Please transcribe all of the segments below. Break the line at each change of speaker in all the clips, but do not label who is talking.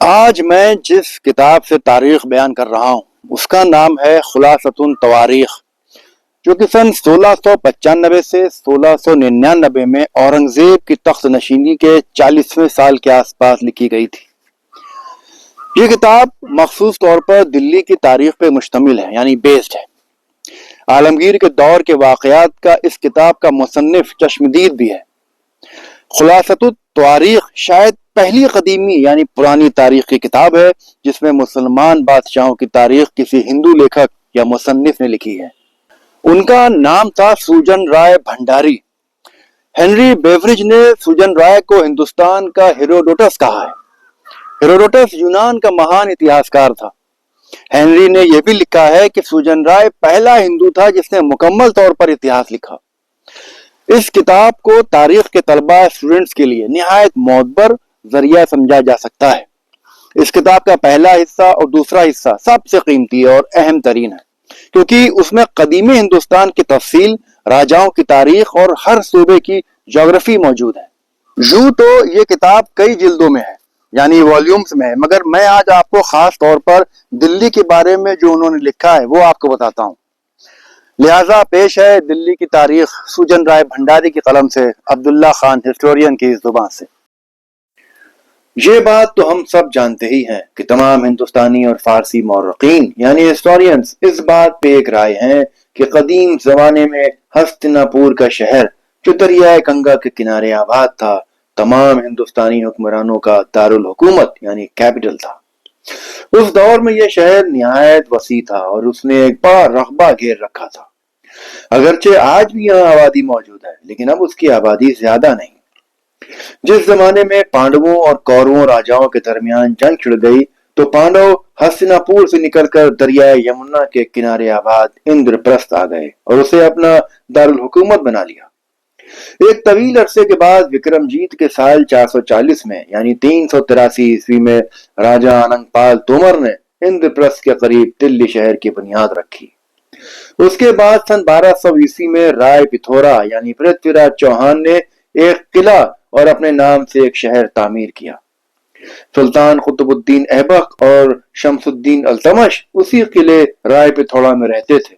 آج میں جس کتاب سے تاریخ بیان کر رہا ہوں اس کا نام ہے خلاصۃ التواریخ، جو کہ سن 1695 سے 1699 میں اورنگزیب کی تخت نشینی کے 40ویں سال کے آس پاس لکھی گئی تھی۔ یہ کتاب مخصوص طور پر دلی کی تاریخ پہ مشتمل ہے، یعنی بیسڈ ہے۔ عالمگیر کے دور کے واقعات کا اس کتاب کا مصنف چشمدید بھی ہے۔ خلاصۃ التواریخ شاید پہلی قدیمی یعنی پرانی تاریخ کی کتاب ہے جس میں مسلمان بادشاہوں کی تاریخ کسی ہندو لیکھک یا مصنف نے لکھی ہے۔ ان کا نام تھا سوجن رائے بھنڈاری۔ ہنری بیوریج نے سوجن رائے کو ہندوستان کا ہیروڈوٹس کہا ہے۔ ہیروڈوٹس یونان کا مہان اتہاسکار تھا۔ ہنری نے یہ بھی لکھا ہے کہ سوجن رائے پہلا ہندو تھا جس نے مکمل طور پر اتہاس لکھا۔ اس کتاب کو تاریخ کے طلبہ اسٹوڈنٹس کے لیے نہایت معتبر ذریعہ سمجھا جا سکتا ہے۔ اس کتاب کا پہلا حصہ اور دوسرا حصہ سب سے قیمتی اور اہم ترین ہے، کیونکہ اس میں قدیمی ہندوستان کی تفصیل، راجاؤں کی تاریخ اور ہر صوبے کی جغرافی موجود ہے۔ یوں تو یہ کتاب کئی جلدوں میں ہے، یعنی والیومز میں ہے، مگر میں آج آپ کو خاص طور پر دلی کے بارے میں جو انہوں نے لکھا ہے وہ آپ کو بتاتا ہوں۔ لہٰذا پیش ہے دلی کی تاریخ سوجن رائے بھنڈاری کی قلم سے عبداللہ خان ہسٹورین کی زبان سے۔ یہ بات تو ہم سب جانتے ہی ہیں کہ تمام ہندوستانی اور فارسی مورخین یعنی ہسٹورینز اس بات پہ ایک رائے ہیں کہ قدیم زمانے میں ہستناپور کا شہر جو دریائے گنگا کے کنارے آباد تھا تمام ہندوستانی حکمرانوں کا دارالحکومت یعنی کیپٹل تھا۔ اس دور میں یہ شہر نہایت وسیع تھا اور اس نے ایک بڑا رقبہ گھیر رکھا تھا۔ اگرچہ آج بھی یہاں آبادی موجود ہے لیکن اب اس کی آبادی زیادہ نہیں۔ جس زمانے میں پانڈووں اور کوروں راجاؤں کے درمیان جنگ چھڑ گئی تو پانڈو ہستناپور سے نکل کر دریائے یمنا کے کنارے آباد اندر پرست آ گئے اور اسے اپنا دارالحکومت بنا لیا۔ ایک طویل عرصے کے بعد وکرم جیت کے سال 440 میں یعنی 383 عیسوی میں راجا اننگ پال تومر نے اندر پرست کے قریب دلی شہر کی بنیاد رکھی۔ اس کے بعد سن 1200 عیسوی میں رائے پتھورا یعنی پرتوی راج چوہان نے ایک قلعہ اور اپنے نام سے ایک شہر تعمیر کیا۔ سلطان قطب الدین ایبک اور شمس الدین التمش اسی قلعے رائے پتھورا میں رہتے تھے۔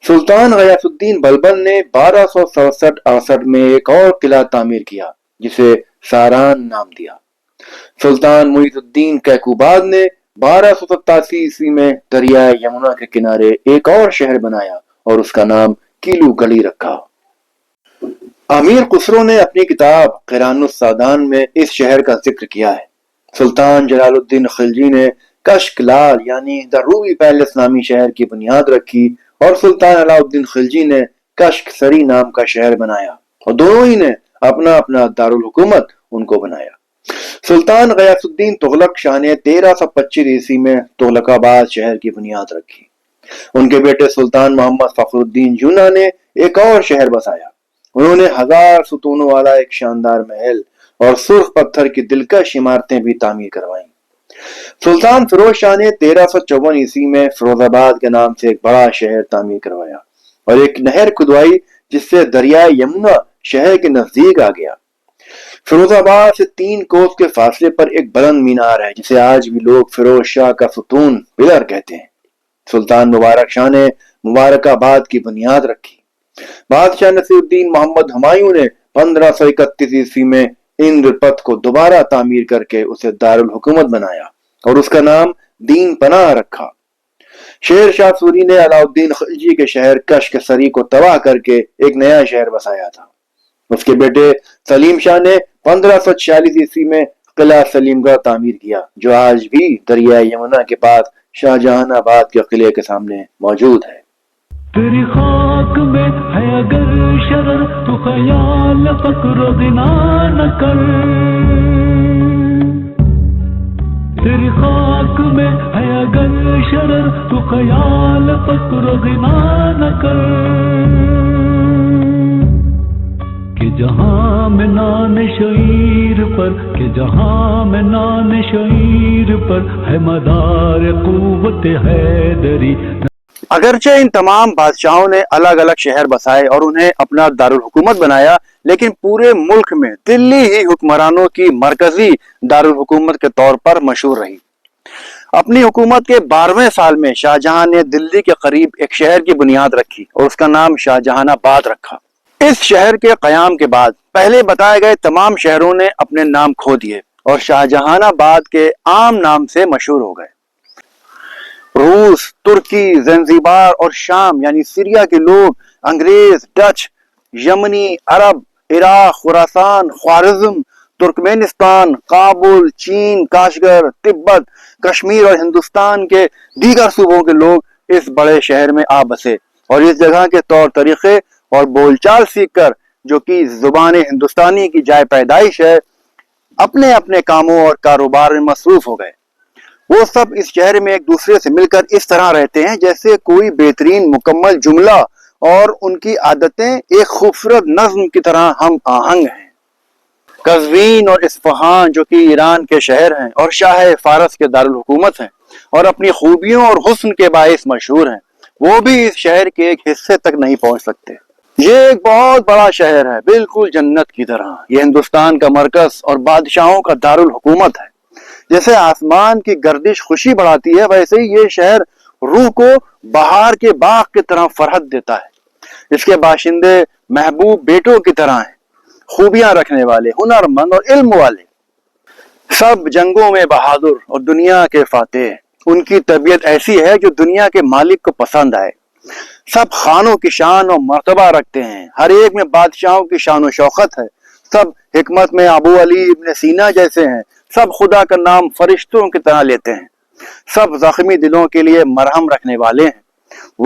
سلطان غیاث الدین بلبل نے 1267-68 میں ایک اور قلعہ تعمیر کیا جسے ساران نام دیا۔ سلطان معیز الدین کیقوباد نے 1287 عیسوی میں دریائے یمنا کے کنارے ایک اور شہر بنایا اور اس کا نام کیلو گڑھی رکھا۔ امیر خسرو نے اپنی کتاب قران السادان میں اس شہر کا ذکر کیا ہے۔ سلطان جلال الدین خلجی نے کشک لال یعنی دا روبی پیلس نامی شہر کی بنیاد رکھی اور سلطان علاء الدین خلجی نے کشک سری نام کا شہر بنایا اور دونوں ہی نے اپنا اپنا دارالحکومت ان کو بنایا۔ سلطان غیاث الدین تغلق شاہ نے 1325 عیسوی میں تغلق آباد شہر کی بنیاد رکھی۔ ان کے بیٹے سلطان محمد فخر الدین جونا نے ایک اور شہر بسایا۔ انہوں نے 1000 ستونوں والا ایک شاندار محل اور سرخ پتھر کی دلکش عمارتیں بھی تعمیر کروائیں۔ سلطان فیروز شاہ نے 1354 عیسوی میں فیروز آباد کے نام سے ایک بڑا شہر تعمیر کروایا اور ایک نہر کھدوائی جس سے دریائے یمنا شہر کے نزدیک آ گیا۔ فیروز آباد سے 3 کوس کے فاصلے پر ایک بلند مینار ہے جسے آج بھی لوگ فیروز شاہ کا ستون پلر کہتے ہیں۔ سلطان مبارک شاہ نے مبارک آباد کی بنیاد رکھی۔ بادشاہ نصیر الدین محمد ہمایوں نے 1531 عیسوی میں اندر پت کو دوبارہ تعمیر کر کے اسے دارالحکومت بنایا اور اس کا نام دین پناہ رکھا۔ شیر شاہ سوری نے علاء الدین خلجی کے شہر کشک سری کو تباہ کر کے ایک نیا شہر بسایا تھا۔ اس کے بیٹے سلیم شاہ نے 1546 عیسوی میں قلعہ سلیم گڑھ تعمیر کیا جو آج بھی دریائے یمنا کے پاس شاہ جہان آباد کے قلعے کے سامنے موجود ہے۔
تیری خاک میں ہے اگر شرر تو خیال فقر و غنا نہ کر، تیری خاک میں ہے اگر شرر تو خیال فقر و غنا نہ کر، کہ جہاں میں نان شعیر پر، کہ جہاں میں نان شعیر پر ہے مدار قوت حیدری۔
اگرچہ ان تمام بادشاہوں نے الگ الگ شہر بسائے اور انہیں اپنا دارالحکومت بنایا، لیکن پورے ملک میں دلی ہی حکمرانوں کی مرکزی دارالحکومت کے طور پر مشہور رہی۔ اپنی حکومت کے 12ویں سال میں شاہ جہاں نے دلی کے قریب ایک شہر کی بنیاد رکھی اور اس کا نام شاہ جہان آباد رکھا۔ اس شہر کے قیام کے بعد پہلے بتائے گئے تمام شہروں نے اپنے نام کھو دیے اور شاہ جہان آباد کے عام نام سے مشہور ہو گئے۔ روس، ترکی، زنزیبار اور شام یعنی سیریا کے لوگ، انگریز، ڈچ، یمنی، عرب، عراق، خراسان، خوارزم، ترکمینستان، کابل، چین، کاشغر، تبت، کشمیر اور ہندوستان کے دیگر صوبوں کے لوگ اس بڑے شہر میں آ بسے اور اس جگہ کے طور طریقے اور بول چال سیکھ کر، جو کہ زبان ہندوستانی کی جائے پیدائش ہے، اپنے اپنے کاموں اور کاروبار میں مصروف ہو گئے۔ وہ سب اس شہر میں ایک دوسرے سے مل کر اس طرح رہتے ہیں جیسے کوئی بہترین مکمل جملہ، اور ان کی عادتیں ایک خوبصورت نظم کی طرح ہم آہنگ ہیں۔ قزوین اور اصفہان جو کہ ایران کے شہر ہیں اور شاہ فارس کے دارالحکومت ہیں اور اپنی خوبیوں اور حسن کے باعث مشہور ہیں، وہ بھی اس شہر کے ایک حصے تک نہیں پہنچ سکتے۔ یہ ایک بہت بڑا شہر ہے، بالکل جنت کی طرح۔ یہ ہندوستان کا مرکز اور بادشاہوں کا دارالحکومت ہے۔ جیسے آسمان کی گردش خوشی بڑھاتی ہے، ویسے ہی یہ شہر روح کو بہار کے باغ کی طرح فرحت دیتا ہے۔ اس کے باشندے محبوب بیٹوں کی طرح ہیں، خوبیاں رکھنے والے، ہنرمند اور علم والے، سب جنگوں میں بہادر اور دنیا کے فاتح۔ ان کی طبیعت ایسی ہے جو دنیا کے مالک کو پسند آئے۔ سب خانوں کی شان اور مرتبہ رکھتے ہیں، ہر ایک میں بادشاہوں کی شان و شوکت ہے۔ سب حکمت میں ابو علی ابن سینا جیسے ہیں، سب خدا کا نام فرشتوں کی طرح لیتے ہیں، سب زخمی دلوں کے لیے مرہم رکھنے والے ہیں،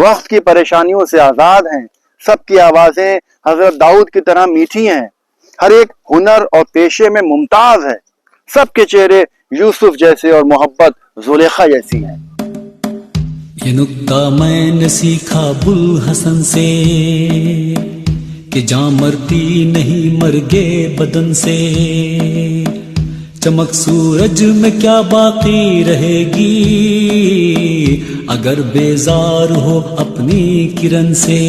وقت کی پریشانیوں سے آزاد ہیں، سب کی آوازیں حضرت داؤد کی طرح میٹھی ہیں، ہر ایک ہنر اور پیشے میں ممتاز ہے، سب کے چہرے یوسف جیسے اور محبت زلیخا جیسی ہے۔
یہ نکتہ میں نے سیکھا بوالحسن سے کہ جاں مرتی نہیں مرگے بدن سے، چمک سورج میں کیا باقی رہے گی اگر بیزار ہو اپنی کرن سے۔